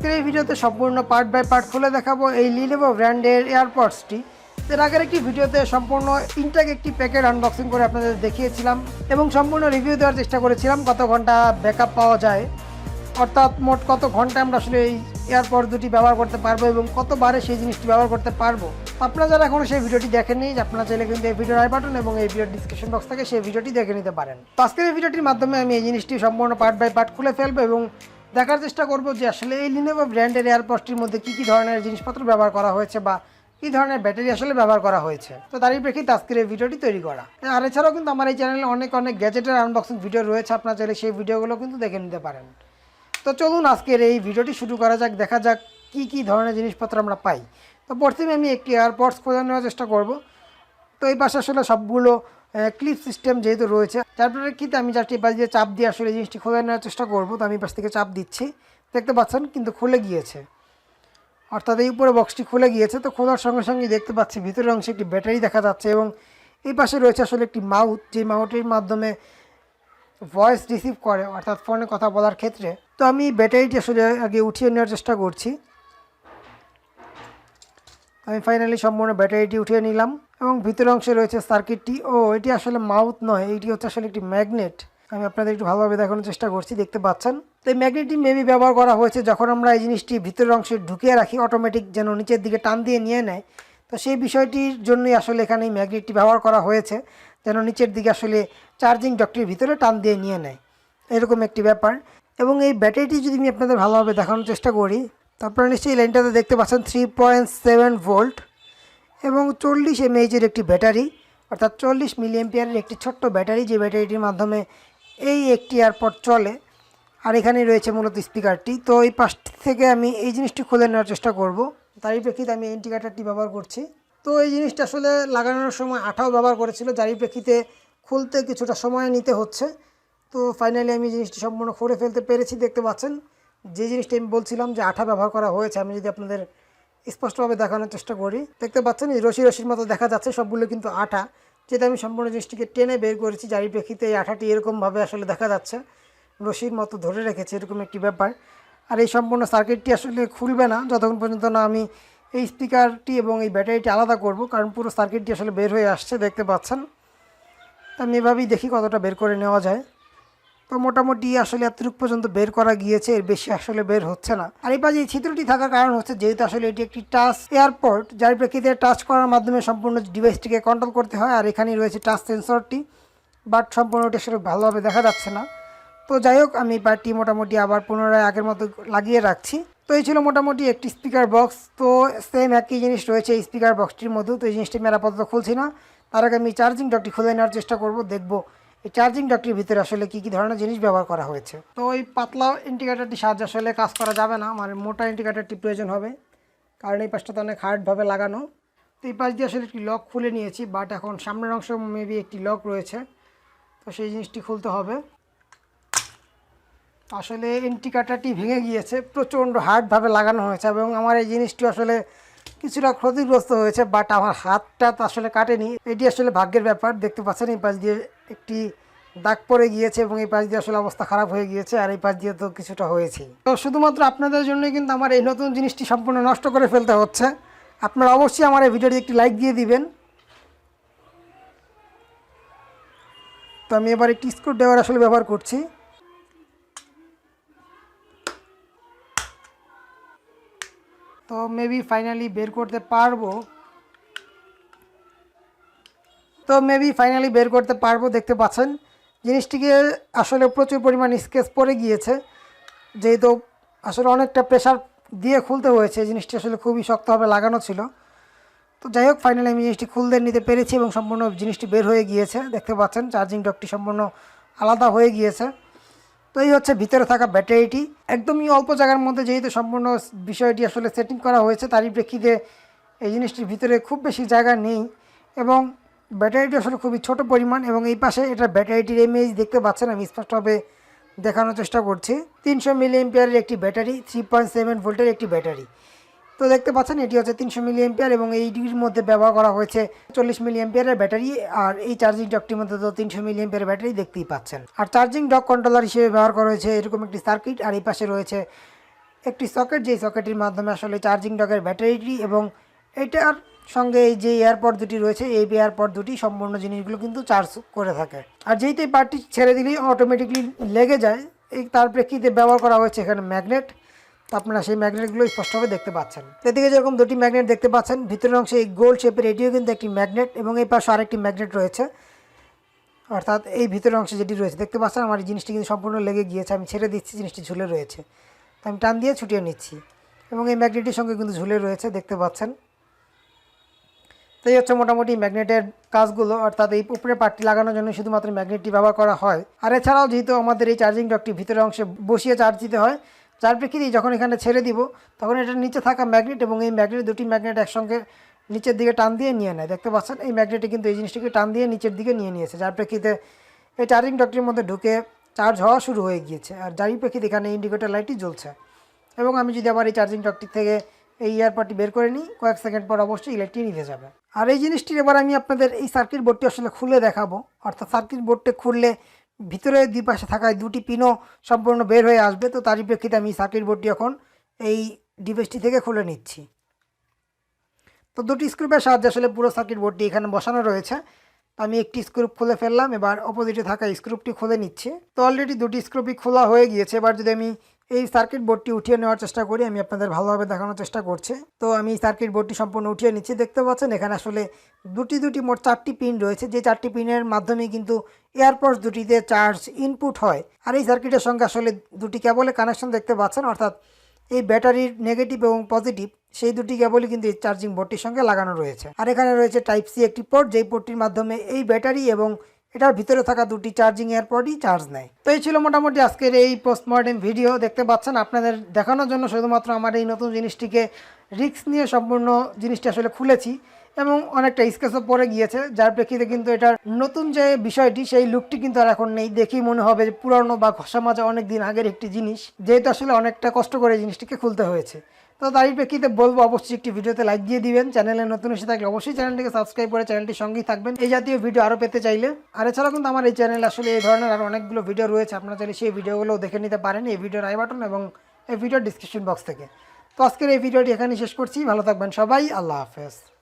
আজকের এই ভিডিওতে সম্পূর্ণ পার্ট বাই পার্ট খুলে দেখাবো এই Lenovo ব্র্যান্ডের এয়ারপডসটি। এর আগের একটি ভিডিওতে সম্পূর্ণ ইনটেক একটি প্যাকেট আনবক্সিং করে আপনাদের দেখিয়েছিলাম এবং সম্পূর্ণ রিভিউ দেওয়ার চেষ্টা করেছিলাম কত ঘন্টা ব্যাকআপ পাওয়া যায়, অর্থাৎ মোট কত ঘন্টা আমরা আসলে এই এয়ারপড দুটি ব্যবহার করতে পারবো এবং কতবারে সেই জিনিসটি ব্যবহার করতে পারবো। আপনারা যারা এখনও সেই ভিডিওটি দেখেননি, আপনারা চাইলে কিন্তু এই ভিডিওর আই বাটন এবং এই ভিডিওর ডিসক্রিপশন বক্স থেকে সেই ভিডিওটি দেখে নিতে পারেন। তো আজকের এই ভিডিওটির মাধ্যমে আমি এই জিনিসটি সম্পূর্ণ পার্ট বাই পার্ট খুলে ফেলবো এবং দেখার চেষ্টা করব যে আসলে এই Lenovo ব্র্যান্ডের এয়ারপডসটির মধ্যে কী ধরনের জিনিসপত্র ব্যবহার করা হয়েছে বা কী ধরনের ব্যাটারি আসলে ব্যবহার করা হয়েছে। তো তারই প্রেক্ষিতে আজকের এই ভিডিওটি তৈরি করা। আর এছাড়াও কিন্তু আমার এই চ্যানেলে অনেক গ্যাজেটের আনবক্সিং ভিডিও রয়েছে, আপনারা চাইলে সেই ভিডিওগুলো কিন্তু দেখে নিতে পারেন। তো চলুন আজকের এই ভিডিওটি শুরু করা যাক, দেখা যাক কী ধরনের জিনিসপত্র আমরা পাই। তো প্রথমে আমি একটি এয়ারপডস খোঁজা নেওয়ার চেষ্টা করব। তো এই পাশে আসলে সবগুলো ক্লিপ সিস্টেম যেহেতু রয়েছে, যার প্রেক্ষিতে আমি জাস্ট এই পাশ দিয়ে চাপ দিয়ে আসলে জিনিসটি খোঁজা নেওয়ার চেষ্টা করব। তো আমি পাশ থেকে চাপ দিচ্ছি, দেখতে পাচ্ছেন কিন্তু খুলে গিয়েছে, অর্থাৎ এই উপরে বক্সটি খুলে গিয়েছে। তো খোলার সঙ্গে সঙ্গে দেখতে পাচ্ছি ভিতরের অংশে একটি ব্যাটারি দেখা যাচ্ছে এবং এই পাশে রয়েছে আসলে একটি মাউথ, যে মাউথের মাধ্যমে ভয়েস রিসিভ করে, অর্থাৎ ফোনে কথা বলার ক্ষেত্রে। তো আমি ব্যাটারিটি আসলে আগে উঠিয়ে নেওয়ার চেষ্টা করছি। আমি ফাইনালি সম্পূর্ণ ব্যাটারিটি উঠিয়ে নিলাম এবং ভিতরের অংশে রয়েছে সার্কিটটি। এটি আসলে মাউথ নয়, এটি হচ্ছে আসলে একটি ম্যাগনেট। আমি আপনাদের একটু ভালোভাবে দেখানোর চেষ্টা করছি, দেখতে পাচ্ছেন। তো এই ম্যাগনেটটি মেবি ব্যবহার করা হয়েছে যখন আমরা এই জিনিসটি ভিতরের অংশে ঢুকিয়ে রাখি, অটোমেটিক যেন নিচের দিকে টান দিয়ে নিয়ে নেয়। তো সেই বিষয়টির জন্যই আসলে এখানে এই ম্যাগনেটটি ব্যবহার করা হয়েছে, যেন নিচের দিকে আসলে চার্জিং ডকটির ভিতরে টান দিয়ে নিয়ে নেয়, এরকম একটি ব্যাপার। এবং এই ব্যাটারিটি যদি আমি আপনাদের ভালোভাবে দেখানোর চেষ্টা করি, তারপরে নিশ্চয়ই লাইনটাতে দেখতে পাচ্ছেন 3.7 ভোল্ট এবং 40 mAh একটি ব্যাটারি, অর্থাৎ 40 মিলিঅ্যাম্পিয়ারের একটি ছোট্ট ব্যাটারি, যে ব্যাটারিটির মাধ্যমে এই একটি এয়ারপড চলে। আর এখানে রয়েছে মূলত স্পিকারটি। তো এই পাশ থেকে আমি এই জিনিসটি খুলে নেওয়ার চেষ্টা করব। তারই প্রেক্ষিতে আমি ইন্ডিকেটারটি ব্যবহার করছি। তো এই জিনিসটা আসলে লাগানোর সময় আঠাও ব্যবহার করেছিল, যারই প্রেক্ষিতে খুলতে কিছুটা সময় নিতে হচ্ছে। তো ফাইনালি আমি জিনিসটি সম্পূর্ণ খুলে ফেলতে পেরেছি, দেখতে পাচ্ছেন। যে জিনিসটা আমি বলছিলাম যে আঠা ব্যবহার করা হয়েছে, আমি যদি আপনাদের স্পষ্টভাবে দেখানোর চেষ্টা করি, দেখতে পাচ্ছেন এই রশির মতো দেখা যাচ্ছে, সবগুলো কিন্তু আঠা। যেটা আমি সম্পূর্ণ জিনিসটিকে টেনে বের করেছি, যারই প্রেক্ষিতে এই আঠাটি এরকমভাবে আসলে দেখা যাচ্ছে, রশির মতো ধরে রেখেছে, এরকম একটি ব্যাপার। আর এই সম্পূর্ণ সার্কিটটি আসলে খুলবে না যতক্ষণ পর্যন্ত না আমি এই স্পিকারটি এবং এই ব্যাটারিটি আলাদা করব, কারণ পুরো সার্কিটটি আসলে বের হয়ে আসছে, দেখতে পাচ্ছেন। তো আমি এভাবেই দেখি কতটা বের করে নেওয়া যায়। তো মোটামুটি আসলে এতটুকু পর্যন্ত বের করা গিয়েছে, এর বেশি আসলে বের হচ্ছে না। আর এই পাশে এই ছিদ্রটি থাকার কারণ হচ্ছে যেহেতু আসলে এটি একটি টাচ এয়ারপড, যার প্রেক্ষিতে টাচ করার মাধ্যমে সম্পূর্ণ ডিভাইসটিকে কন্ট্রোল করতে হয়। আর এখানেই রয়েছে টাচ সেন্সরটি, বাট সম্পূর্ণটি আসলে ভালোভাবে দেখা যাচ্ছে না। তো যাই হোক, আমি পার্টটি মোটামুটি আবার পুনরায় আগের মতো লাগিয়ে রাখছি। তো এই ছিল মোটামুটি একটি স্পিকার বক্স। তো সেম একই জিনিস রয়েছে এই স্পিকার বক্সটির মধ্যেও। তো এই জিনিসটি আমি আপাতত খুলছি না, তার আগে আমি চার্জিং ডকটি খুলে নেওয়ার চেষ্টা করব, দেখব এই চার্জিং ডকটির ভিতরে আসলে কী ধরনের জিনিস ব্যবহার করা হয়েছে। তো ওই পাতলা ইন্ডিকেটারটি সাহায্যে আসলে কাজ করা যাবে না, মানে মোটা ইন্ডিকেটারটি প্রয়োজন হবে, কারণ এই পাশটাতে অনেক হার্ডভাবে লাগানো। তো এই পাশ দিয়ে আসলে একটি লক খুলে নিয়েছি, বাট এখন সামনের অংশ মেবি একটি লক রয়েছে, তো সেই জিনিসটি খুলতে হবে। আসলে ইন্ডিকেটারটি ভেঙে গিয়েছে, প্রচণ্ড হার্ডভাবে লাগানো হয়েছে এবং আমার এই জিনিসটি আসলে কিছুটা ক্ষতিগ্রস্ত হয়েছে, বাট আমার হাতটা তো আসলে কাটেনি। এটি আসলে ভাগ্যের ব্যাপার, দেখতে পাচ্ছেন এই পাশ দিয়ে একটি দাগ পড়ে গিয়েছে এবং এই পাশ দিয়ে আসলে অবস্থা খারাপ হয়ে গিয়েছে, আর এই পাশ দিয়ে তো কিছুটা হয়েছে। তো শুধুমাত্র আপনাদের জন্যই কিন্তু আমার এই নতুন জিনিসটি সম্পূর্ণ নষ্ট করে ফেলতে হচ্ছে। আপনারা অবশ্যই আমার এই ভিডিওটি একটি লাইক দিয়ে দিবেন। তো আমি এবার একটি স্ক্রু ড্রাইভার আসলে ব্যবহার করছি। তো মেবি ফাইনালি বের করতে পারবো। দেখতে পাচ্ছেন জিনিসটিকে আসলে প্রচুর পরিমাণ স্কেচ পড়ে গিয়েছে, যেহেতু আসলে অনেকটা প্রেশার দিয়ে খুলতে হয়েছে। জিনিসটি আসলে খুবই শক্তভাবে লাগানো ছিল। তো যাই হোক, ফাইনালি আমি জিনিসটি খুলতে নিতে পেরেছি এবং সম্পূর্ণ জিনিসটি বের হয়ে গিয়েছে, দেখতে পাচ্ছেন চার্জিং ডকটি সম্পূর্ণ আলাদা হয়ে গিয়েছে। তো এই হচ্ছে ভিতরে থাকা ব্যাটারিটি, একদমই অল্প জায়গার মধ্যে যেহেতু সম্পূর্ণ বিষয়টি আসলে সেটিং করা হয়েছে, তারই প্রেক্ষিতে এই জিনিসটির ভিতরে খুব বেশি জায়গা নেই এবং ব্যাটারিটি আসলে খুবই ছোট পরিমাণ। এবং এই পাশে এটা ব্যাটারিটির এমএএইচ দেখতে পাচ্ছেন, আমি স্পষ্টভাবে দেখানোর চেষ্টা করছি। 300 মিলিঅ্যাম্পিয়ারের একটি ব্যাটারি, 3.7 ভোল্টের একটি ব্যাটারি। তো দেখতে পাচ্ছেন এটি হচ্ছে 300 মিলিঅ্যাম্পিয়ার এবং এইটির মধ্যে ব্যবহার করা হয়েছে 40 মিলিঅ্যাম্পিয়ারের ব্যাটারি। আর এই চার্জিং ডকটির মধ্যে তো 300 মিলিঅ্যাম্পিয়ারের ব্যাটারি দেখতেই পাচ্ছেন। আর চার্জিং ডক কন্ট্রোলার হিসেবে ব্যবহার করা হয়েছে এরকম একটি সার্কিট। আর এই পাশে রয়েছে একটি সকেট, যেই সকেটের মাধ্যমে আসলে চার্জিং ডকের ব্যাটারিটি এবং এটার সঙ্গে এই যে এয়ারপড দুটি রয়েছে এই এয়ারপড দুটি সম্পূর্ণ জিনিসগুলো কিন্তু চার্জ করে থাকে। আর যেইতে পার্টটি ছেড়ে দিলেই অটোমেটিকলি লেগে যায়, এই তার প্রেক্ষিতে ব্যবহার করা হয়েছে এখানে ম্যাগনেট। তো আপনারা সেই ম্যাগনেটগুলো স্পষ্টভাবে দেখতে পাচ্ছেন। এদিকে যেরকম দুটি ম্যাগনেট দেখতে পাচ্ছেন, ভিতরের অংশে এই গোল শেপের এটিও কিন্তু একটি ম্যাগনেট এবং এই পাশে আরেকটি ম্যাগনেট রয়েছে, অর্থাৎ এই ভিতরের অংশে যেটি রয়েছে দেখতে পাচ্ছেন আমার এই জিনিসটি কিন্তু সম্পূর্ণ লেগে গিয়েছে। আমি ছেড়ে দিচ্ছি, জিনিসটি ঝুলে রয়েছে, তো আমি টান দিয়ে ছুটিয়ে নিচ্ছি এবং এই ম্যাগনেটটির সঙ্গে কিন্তু ঝুলে রয়েছে দেখতে পাচ্ছেন। তো এই হচ্ছে মোটামুটি ম্যাগনেটের কাজগুলো, অর্থাৎ এই উপরে পার্টটি লাগানোর জন্য শুধুমাত্র ম্যাগনেটটি ব্যবহার করা হয়। আর এছাড়াও যেহেতু আমাদের এই চার্জিং ডকটি ভিতরের অংশে বসিয়ে চার্জ দিতে হয়, যার প্রেক্ষিতে যখন এখানে ছেড়ে দিব তখন এটার নিচে থাকা ম্যাগনেট এবং এই ম্যাগনেট দুটি ম্যাগনেট একসঙ্গে নিচের দিকে টান দিয়ে নিয়ে নেয়। দেখতে পাচ্ছেন এই ম্যাগনেটটি কিন্তু এই জিনিসটিকে টান দিয়ে নিচের দিকে নিয়ে নিয়েছে, যার প্রেক্ষিতে এই চার্জিং ডকটির মধ্যে ঢুকে চার্জ হওয়া শুরু হয়ে গিয়েছে। আর যারই প্রেক্ষিতে এখানে ইন্ডিকেটর লাইটটি জ্বলছে। এবং আমি যদি আবার এই চার্জিং ডকটি থেকে এই এয়ারপডটি বের করে নিই, কয়েক সেকেন্ড পর অবশ্যই লাইটটি নিভে যাবে। আর এই জিনিসটির এবার আমি আপনাদের এই সার্কিট বোর্ডটি আসলে খুলে দেখাবো, অর্থাৎ সার্কিট বোর্ডটি খুললে ভিতরে দুই পাশে থাকা দুটি পিনও সম্পূর্ণ বের হয়ে আসবে। তো তারই প্রেক্ষিতে আমি সার্কিট বোর্ডটি এখন এই ডিভাইসটি থেকে খুলে নিচ্ছি। তো দুটি স্ক্রুপের সাহায্যে আসলে পুরো সার্কিট বোর্ডটি এখানে বসানো রয়েছে। আমি একটি স্ক্রুপ খুলে ফেললাম, এবার অপোজিটে থাকা স্ক্রুপটি খুলে নিচ্ছি। তো অলরেডি দুটি স্ক্রুপই খোলা হয়ে গিয়েছে। এবার যদি আমি এই সার্কিট বোর্ডটি উঠিয়ে নেওয়ার চেষ্টা করি, আমি আপনাদের ভালোভাবে দেখানোর চেষ্টা করছি। তো আমি সার্কিট বোর্ডটি সম্পূর্ণ উঠিয়ে নিচ্ছি। দেখতে পাচ্ছেন এখানে আসলে দুটি মোট 4টি পিন রয়েছে, যে 4টি পিনের মাধ্যমে কিন্তু এয়ারপডস দুটিতে চার্জ ইনপুট হয়। আর এই সার্কিটের সঙ্গে আসলে দুটি কেবলের কানেকশন দেখতে পাচ্ছেন, অর্থাৎ এই ব্যাটারির নেগেটিভ এবং পজিটিভ সেই দুটি কেবলই কিন্তু এই চার্জিং বোর্ডটির সঙ্গে লাগানো রয়েছে। আর এখানে রয়েছে টাইপ সি একটি পোর্ট, যেই পোর্টটির মাধ্যমে এই ব্যাটারি এবং এটার ভিতরে থাকা দুটি চার্জিং এয়ারপডই চার্জ নেয়। তো এই ছিল মোটামুটি আজকের এই পোস্টমর্টেম ভিডিও। দেখতে পাচ্ছেন আপনাদের দেখানোর জন্য শুধুমাত্র আমার এই নতুন জিনিসটিকে রিস্ক নিয়ে সম্পূর্ণ জিনিসটি আসলে খুলেছি এবং অনেকটা স্কেচও পড়ে গিয়েছে, যার প্রেক্ষিতে কিন্তু এটার নতুন যে বিষয়টি সেই লুকটি কিন্তু আর এখন নেই। দেখেই মনে হবে যে পুরানো বা ঘষা মাজা অনেক দিন আগের একটি জিনিস, যেহেতু আসলে অনেকটা কষ্ট করে জিনিসটিকে খুলতে হয়েছে। তো তারই প্রেক্ষিতে বলবো অবশ্যই একটি ভিডিওতে লাইক দিয়ে দিবেন। চ্যানেলে নতুন এসে থাকলে অবশ্যই চ্যানেলটিকে সাবস্ক্রাইব করে চ্যানেলটির সঙ্গেই থাকবেন এই জাতীয় ভিডিও আরও পেতে চাইলে। আর এছাড়াও কিন্তু আমার এই চ্যানেলে আসলে এই ধরনের আরও অনেকগুলো ভিডিও রয়েছে, আপনারা চাইলে সেই ভিডিওগুলো দেখে নিতে পারেন এই ভিডিওর আই বাটন এবং এই ভিডিওর ডিসক্রিপশন বক্স থেকে। তো আজকের এই ভিডিওটি এখানেই শেষ করছি। ভালো থাকবেন সবাই, আল্লাহ হাফেজ।